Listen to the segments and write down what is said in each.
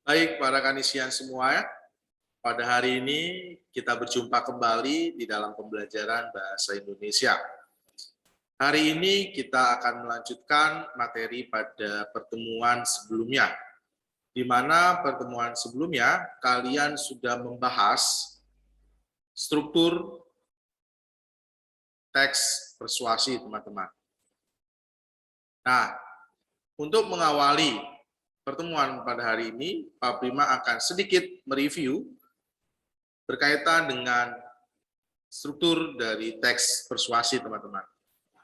Baik, para kanisian semua, pada hari ini kita berjumpa kembali di dalam pembelajaran Bahasa Indonesia. Hari ini kita akan melanjutkan materi pada pertemuan sebelumnya, di mana pertemuan sebelumnya kalian sudah membahas struktur teks persuasi, teman-teman. Nah, untuk mengawali pertemuan pada hari ini, Pak Prima akan sedikit mereview berkaitan dengan struktur dari teks persuasi, teman-teman.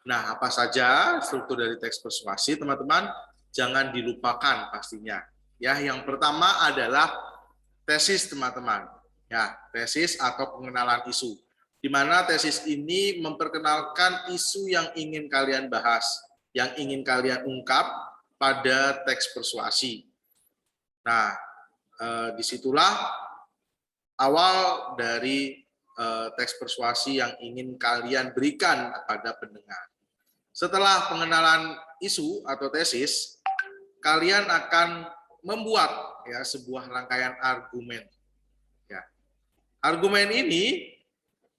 Nah, apa saja struktur dari teks persuasi, teman-teman? Jangan dilupakan pastinya. Ya, yang pertama adalah tesis, teman-teman. Ya, tesis atau pengenalan isu. Di mana tesis ini memperkenalkan isu yang ingin kalian bahas, yang ingin kalian ungkap pada teks persuasi. Nah, disitulah awal dari teks persuasi yang ingin kalian berikan kepada pendengar. Setelah pengenalan isu atau tesis, kalian akan membuat ya sebuah rangkaian argumen. Ya. Argumen ini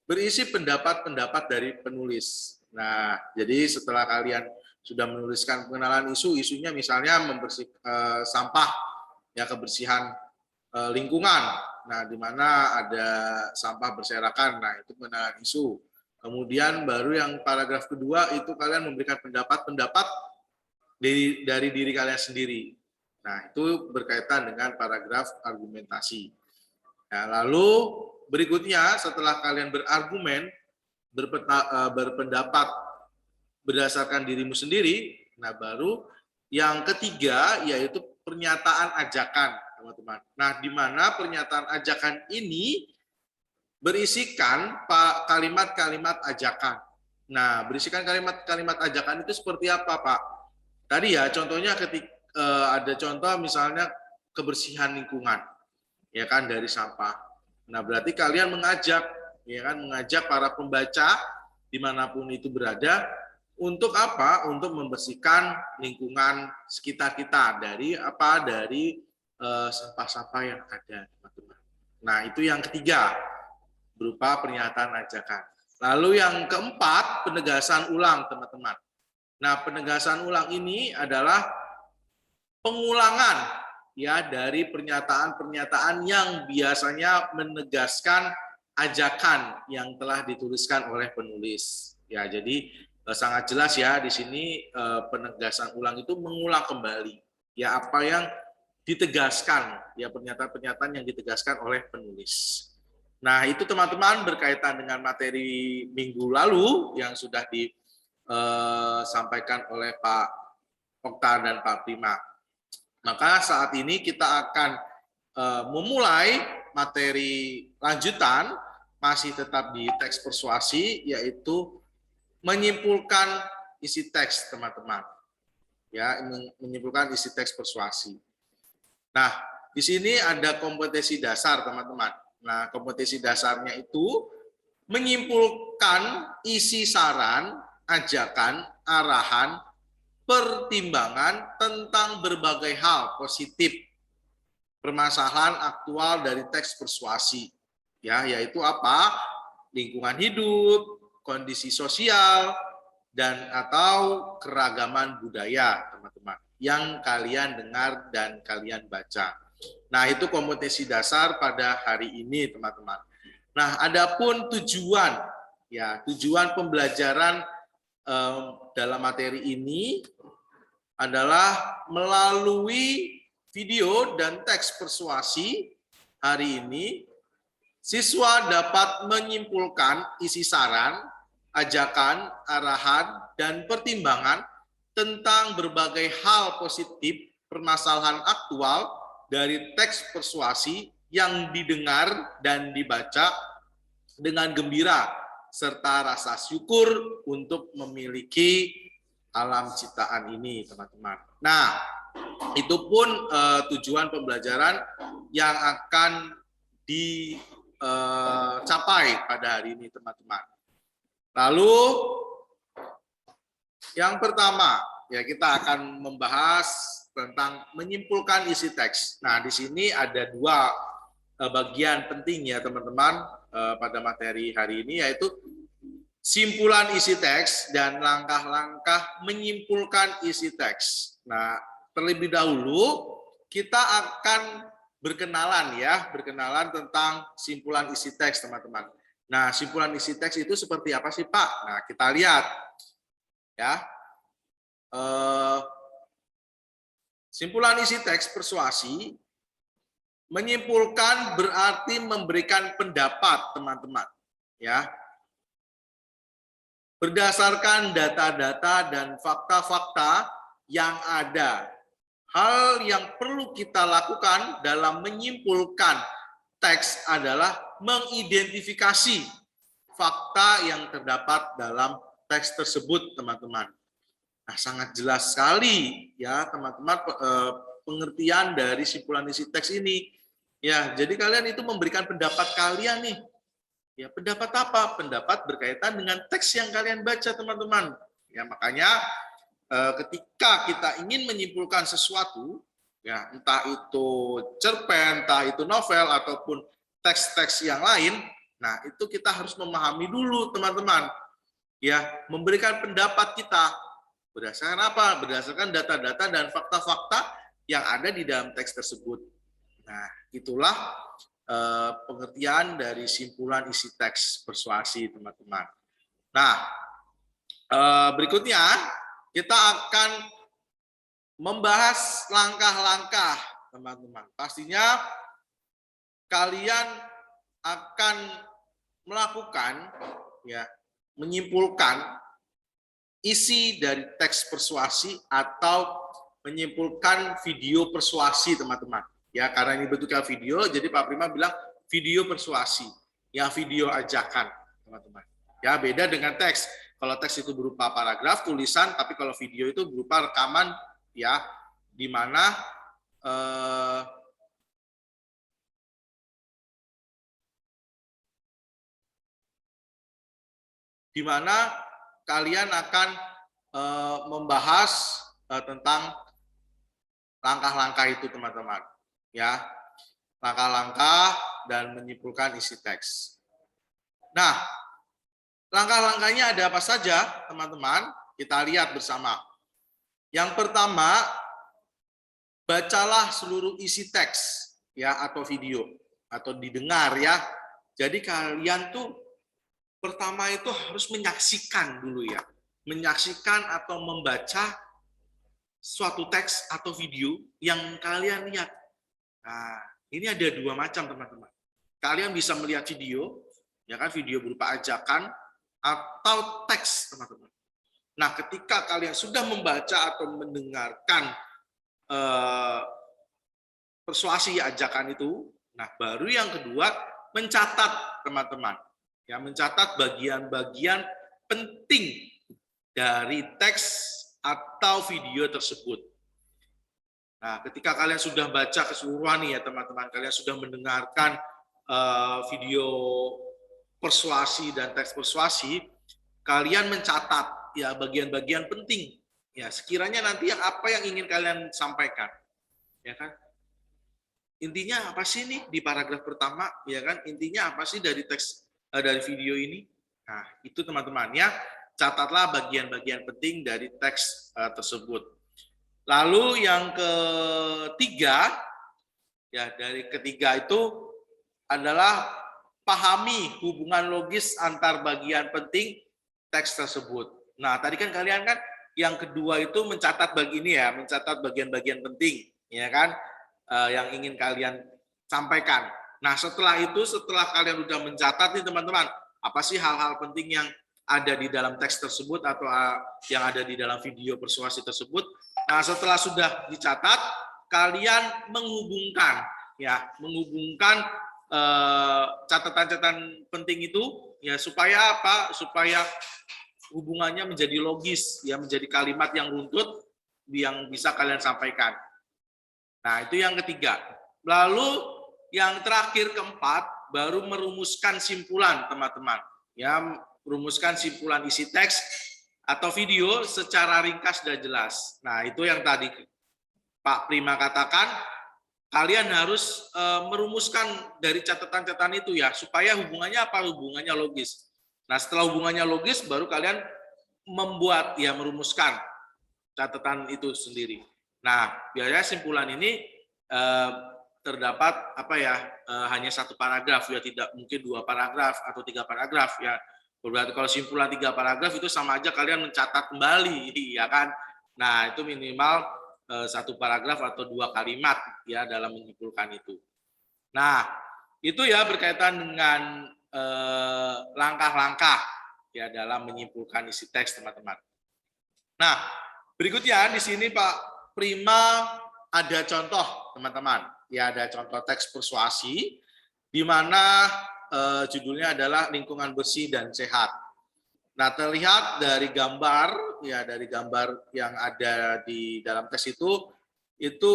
berisi pendapat-pendapat dari penulis. Nah, jadi setelah kalian sudah menuliskan pengenalan isu, isunya misalnya sampah, ya kebersihan lingkungan. Nah, di mana ada sampah berserakan. Nah, itu pengenalan isu. Kemudian baru yang paragraf kedua itu kalian memberikan pendapat-pendapat dari diri kalian sendiri. Nah, itu berkaitan dengan paragraf argumentasi. Nah, lalu berikutnya setelah kalian berargumen, berpendapat berdasarkan dirimu sendiri, nah baru yang ketiga yaitu pernyataan ajakan, teman-teman. Nah, di mana pernyataan ajakan ini berisikan kalimat-kalimat ajakan. Nah, berisikan kalimat-kalimat ajakan itu seperti apa, Pak? Tadi ya, contohnya ketika ada contoh misalnya kebersihan lingkungan, ya kan, dari sampah. Nah, berarti kalian mengajak, ya kan, mengajak para pembaca dimanapun itu berada untuk apa? Untuk membersihkan lingkungan sekitar kita dari apa? Dari sampah-sampah yang ada, teman-teman. Nah, itu yang ketiga, berupa pernyataan ajakan. Lalu yang keempat, penegasan ulang, teman-teman. Nah, penegasan ulang ini adalah pengulangan ya dari pernyataan-pernyataan yang biasanya menegaskan ajakan yang telah dituliskan oleh penulis. Ya, jadi sangat jelas ya di sini penegasan ulang itu mengulang kembali ya apa yang ditegaskan, ya pernyataan-pernyataan yang ditegaskan oleh penulis. Nah, itu teman-teman berkaitan dengan materi minggu lalu yang sudah disampaikan oleh Pak Okta dan Pak Prima. Maka saat ini kita akan memulai materi lanjutan, masih tetap di teks persuasi, yaitu menyimpulkan isi teks, teman-teman. Ya, menyimpulkan isi teks persuasi. Nah, di sini ada kompetensi dasar, teman-teman. Nah, kompetensi dasarnya itu menyimpulkan isi saran, ajakan, arahan, pertimbangan tentang berbagai hal positif permasalahan aktual dari teks persuasi. Ya, yaitu apa? Lingkungan hidup, kondisi sosial, dan atau keragaman budaya, teman-teman, yang kalian dengar dan kalian baca. Nah, itu kompetensi dasar pada hari ini, teman-teman. Nah, adapun tujuan, ya tujuan pembelajaran dalam materi ini adalah melalui video dan teks persuasi hari ini, siswa dapat menyimpulkan isi saran, ajakan, arahan, dan pertimbangan tentang berbagai hal positif permasalahan aktual dari teks persuasi yang didengar dan dibaca dengan gembira serta rasa syukur untuk memiliki alam ciptaan ini, teman-teman. Nah, itu pun tujuan pembelajaran yang akan dicapai pada hari ini, teman-teman. Lalu yang pertama, ya kita akan membahas tentang menyimpulkan isi teks. Nah, di sini ada dua bagian penting ya teman-teman pada materi hari ini, yaitu simpulan isi teks dan langkah-langkah menyimpulkan isi teks. Nah, terlebih dahulu kita akan berkenalan tentang simpulan isi teks, teman-teman. Nah, simpulan isi teks itu seperti apa sih, Pak? Nah, kita lihat ya. Simpulan isi teks persuasi menyimpulkan berarti memberikan pendapat, teman-teman. Ya. Berdasarkan data-data dan fakta-fakta yang ada. Hal yang perlu kita lakukan dalam menyimpulkan teks adalah mengidentifikasi fakta yang terdapat dalam teks tersebut, teman-teman. Nah, sangat jelas sekali ya, teman-teman, pengertian dari simpulan isi teks ini. Ya, jadi kalian itu memberikan pendapat kalian nih. Ya, pendapat apa? Pendapat berkaitan dengan teks yang kalian baca, teman-teman. Ya, makanya ketika kita ingin menyimpulkan sesuatu, ya entah itu cerpen, entah itu novel ataupun teks-teks yang lain, nah itu kita harus memahami dulu, teman-teman. Ya, memberikan pendapat kita berdasarkan apa? Berdasarkan data-data dan fakta-fakta yang ada di dalam teks tersebut. Nah, itulah pengertian dari simpulan isi teks persuasi, teman-teman. Nah, berikutnya kita akan membahas langkah-langkah, teman-teman. Pastinya kalian akan melakukan, ya, menyimpulkan isi dari teks persuasi atau menyimpulkan video persuasi, teman-teman. Ya, karena ini bentuknya video, jadi Pak Prima bilang video persuasi, ya video ajakan, teman-teman. Ya, beda dengan teks. Kalau teks itu berupa paragraf, tulisan, tapi kalau video itu berupa rekaman, ya, di mana kalian akan membahas tentang langkah-langkah itu, teman-teman. Ya, langkah-langkah dan menyimpulkan isi teks. Nah, langkah-langkahnya ada apa saja, teman-teman? Kita lihat bersama. Yang pertama, bacalah seluruh isi teks, ya, atau video, atau didengar, ya. Jadi kalian tuh pertama itu harus menyaksikan dulu, ya. Menyaksikan atau membaca suatu teks atau video yang kalian lihat. Nah, ini ada dua macam, teman-teman. Kalian bisa melihat video, ya kan, video berupa ajakan atau teks, teman-teman. Nah, ketika kalian sudah membaca atau mendengarkan persuasi ajakan itu, nah baru yang kedua mencatat, teman-teman. Ya, mencatat bagian-bagian penting dari teks atau video tersebut. Nah, ketika kalian sudah baca keseluruhan nih ya, teman-teman, kalian sudah mendengarkan video persuasi dan teks persuasi, kalian mencatat ya bagian-bagian penting. Ya, sekiranya nanti apa yang ingin kalian sampaikan. Ya kan? Intinya apa sih nih di paragraf pertama, ya kan? Intinya apa sih dari teks dari video ini? Nah, itu teman-teman ya, catatlah bagian-bagian penting dari teks tersebut. Lalu yang ketiga, ya dari ketiga itu adalah pahami hubungan logis antar bagian penting teks tersebut. Nah, tadi kan kalian kan yang kedua itu mencatat mencatat bagian-bagian penting, ya kan, yang ingin kalian sampaikan. Nah, setelah itu, setelah kalian udah mencatat nih teman-teman, apa sih hal-hal penting yang ada di dalam teks tersebut atau yang ada di dalam video persuasi tersebut. Nah, setelah sudah dicatat, kalian menghubungkan catatan-catatan penting itu, ya supaya apa? Supaya hubungannya menjadi logis, ya menjadi kalimat yang runtut yang bisa kalian sampaikan. Nah, itu yang ketiga. Lalu yang terakhir keempat, baru merumuskan simpulan, teman-teman. Ya, merumuskan simpulan isi teks atau video secara ringkas dan jelas. Nah, itu yang tadi Pak Prima katakan, kalian harus merumuskan dari catatan-catatan itu ya, supaya hubungannya apa? Hubungannya logis. Nah, setelah hubungannya logis, baru kalian membuat, ya merumuskan catatan itu sendiri. Nah, biasanya simpulan ini terdapat apa ya, hanya satu paragraf ya, tidak mungkin 2 paragraf atau 3 paragraf ya. Berarti kalau simpulan 3 paragraf itu sama aja kalian mencatat kembali, ya kan? Nah, itu minimal 1 paragraf atau 2 kalimat ya dalam menyimpulkan itu. Nah, itu ya berkaitan dengan langkah-langkah ya dalam menyimpulkan isi teks, teman-teman. Nah, berikutnya di sini Pak Prima ada contoh, teman-teman. Ya, ada contoh teks persuasi di mana judulnya adalah lingkungan bersih dan sehat. Nah, terlihat dari gambar, ya dari gambar yang ada di dalam teks itu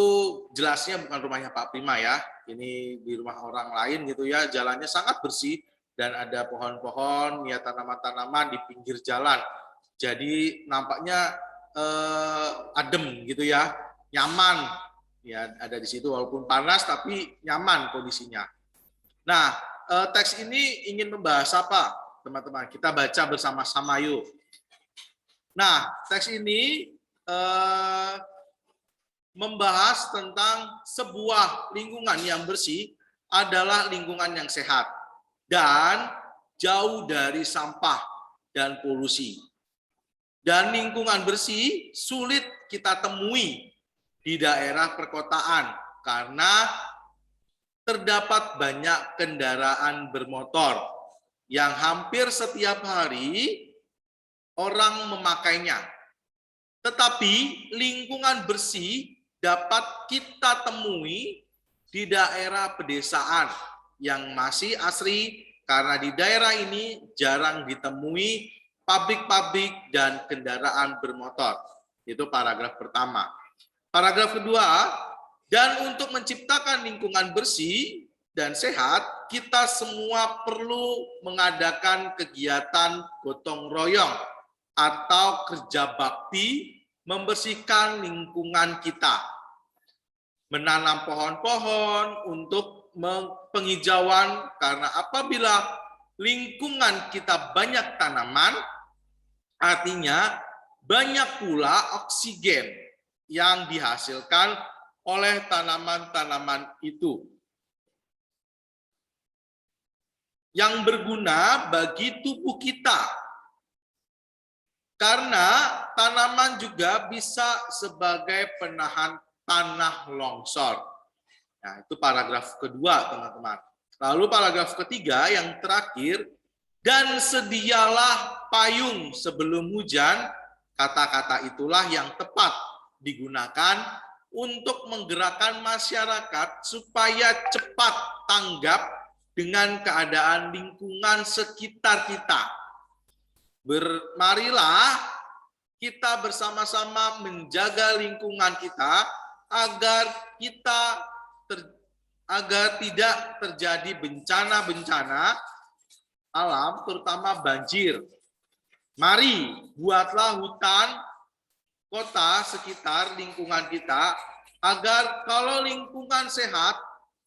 jelasnya bukan rumahnya Pak Prima ya. Ini di rumah orang lain gitu ya, jalannya sangat bersih dan ada pohon-pohon, ya tanaman-tanaman di pinggir jalan. Jadi nampaknya adem gitu ya, nyaman ya ada di situ walaupun panas tapi nyaman kondisinya. Nah, teks ini ingin membahas apa? Teman-teman, kita baca bersama-sama yuk. Nah, teks ini membahas tentang sebuah lingkungan yang bersih adalah lingkungan yang sehat dan jauh dari sampah dan polusi. Dan lingkungan bersih sulit kita temui di daerah perkotaan karena terdapat banyak kendaraan bermotor yang hampir setiap hari orang memakainya. Tetapi lingkungan bersih dapat kita temui di daerah pedesaan yang masih asri karena di daerah ini jarang ditemui pabrik-pabrik dan kendaraan bermotor. Itu paragraf pertama. Paragraf kedua, dan untuk menciptakan lingkungan bersih dan sehat, kita semua perlu mengadakan kegiatan gotong royong atau kerja bakti membersihkan lingkungan kita. Menanam pohon-pohon untuk penghijauan, karena apabila lingkungan kita banyak tanaman, artinya banyak pula oksigen yang dihasilkan oleh tanaman-tanaman itu, yang berguna bagi tubuh kita. Karena tanaman juga bisa sebagai penahan tanah longsor. Nah, itu paragraf kedua, teman-teman. Lalu paragraf ketiga yang terakhir, dan sedialah payung sebelum hujan, kata-kata itulah yang tepat digunakan untuk menggerakkan masyarakat supaya cepat tanggap dengan keadaan lingkungan sekitar kita. Marilah kita bersama-sama menjaga lingkungan kita agar tidak terjadi bencana-bencana alam, terutama banjir. Mari buatlah hutan kota sekitar lingkungan kita, agar kalau lingkungan sehat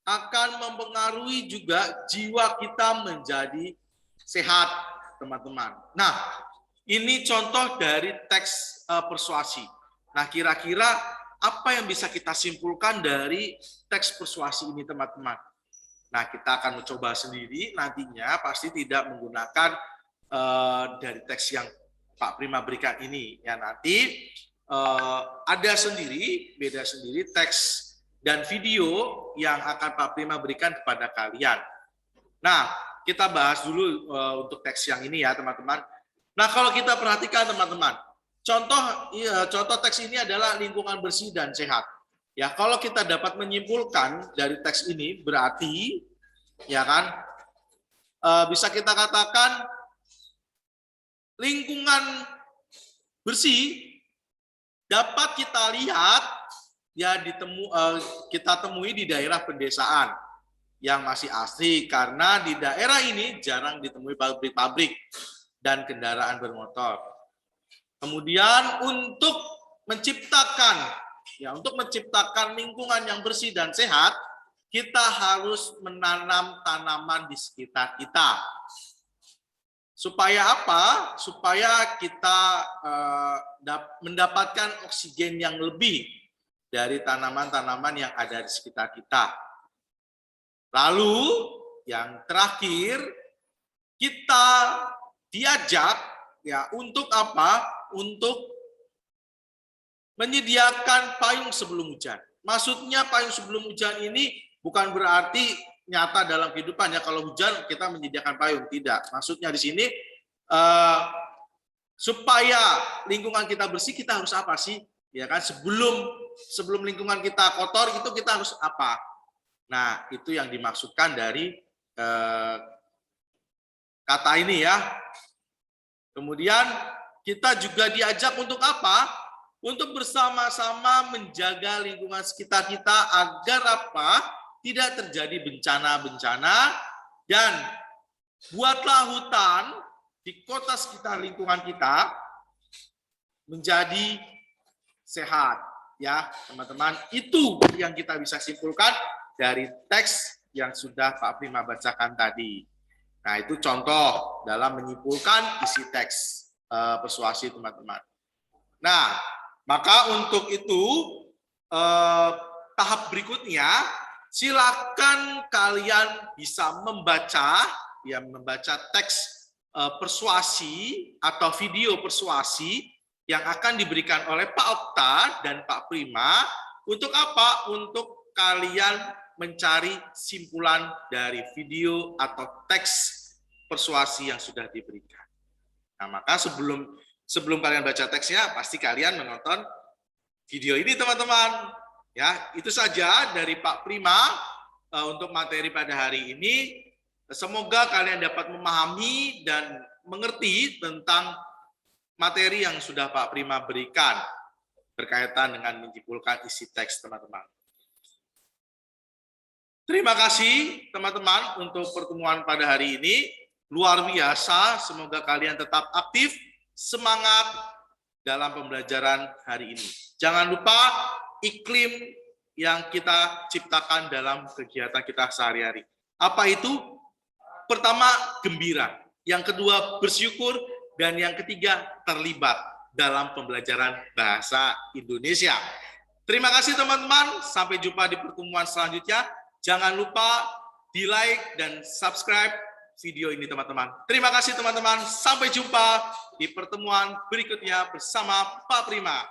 akan mempengaruhi juga jiwa kita menjadi sehat, teman-teman. Nah, ini contoh dari teks persuasi. Nah, kira-kira apa yang bisa kita simpulkan dari teks persuasi ini, teman-teman? Nah, kita akan mencoba sendiri nantinya, pasti tidak menggunakan dari teks yang Pak Prima berikan ini. Ya, nanti ada sendiri, beda sendiri teks dan video yang akan Pak Prima berikan kepada kalian. Nah, kita bahas dulu untuk teks yang ini ya, teman-teman. Nah, kalau kita perhatikan, teman-teman, contoh teks ini adalah lingkungan bersih dan sehat. Ya, kalau kita dapat menyimpulkan dari teks ini, berarti ya kan, bisa kita katakan lingkungan bersih dapat kita lihat ya kita temui di daerah pedesaan yang masih asri, karena di daerah ini jarang ditemui pabrik-pabrik dan kendaraan bermotor. Kemudian untuk menciptakan Ya, untuk menciptakan lingkungan yang bersih dan sehat, kita harus menanam tanaman di sekitar kita. Supaya apa? Supaya kita mendapatkan oksigen yang lebih dari tanaman-tanaman yang ada di sekitar kita. Lalu, yang terakhir, kita diajak ya untuk apa? Untuk menyediakan payung sebelum hujan. Maksudnya payung sebelum hujan ini bukan berarti nyata dalam kehidupan ya, kalau hujan kita menyediakan payung, tidak. Maksudnya di sini supaya lingkungan kita bersih, kita harus apa sih? Ya kan, sebelum lingkungan kita kotor itu kita harus apa? Nah, itu yang dimaksudkan dari kata ini ya. Kemudian kita juga diajak untuk apa? Untuk bersama-sama menjaga lingkungan sekitar kita agar apa? Tidak terjadi bencana-bencana, dan buatlah hutan di kota sekitar lingkungan kita menjadi sehat. Ya, teman-teman, itu yang kita bisa simpulkan dari teks yang sudah Pak Prima bacakan tadi. Nah, itu contoh dalam menyimpulkan isi teks persuasi, teman-teman. Nah, maka untuk itu tahap berikutnya, silakan kalian bisa membaca teks persuasi atau video persuasi yang akan diberikan oleh Pak Okta dan Pak Prima. Untuk apa? Untuk kalian mencari simpulan dari video atau teks persuasi yang sudah diberikan. Nah, maka sebelum kalian baca teksnya, pasti kalian menonton video ini, teman-teman. Ya, itu saja dari Pak Prima untuk materi pada hari ini. Semoga kalian dapat memahami dan mengerti tentang materi yang sudah Pak Prima berikan berkaitan dengan menyimpulkan isi teks, teman-teman. Terima kasih, teman-teman, untuk pertemuan pada hari ini. Luar biasa, semoga kalian tetap aktif, semangat dalam pembelajaran hari ini. Jangan lupa iklim yang kita ciptakan dalam kegiatan kita sehari-hari. Apa itu? Pertama, gembira. Yang kedua, bersyukur. Dan yang ketiga, terlibat dalam pembelajaran bahasa Indonesia. Terima kasih, teman-teman. Sampai jumpa di pertemuan selanjutnya. Jangan lupa di-like dan subscribe video ini, teman-teman. Terima kasih, teman-teman. Sampai jumpa di pertemuan berikutnya bersama Pak Prima.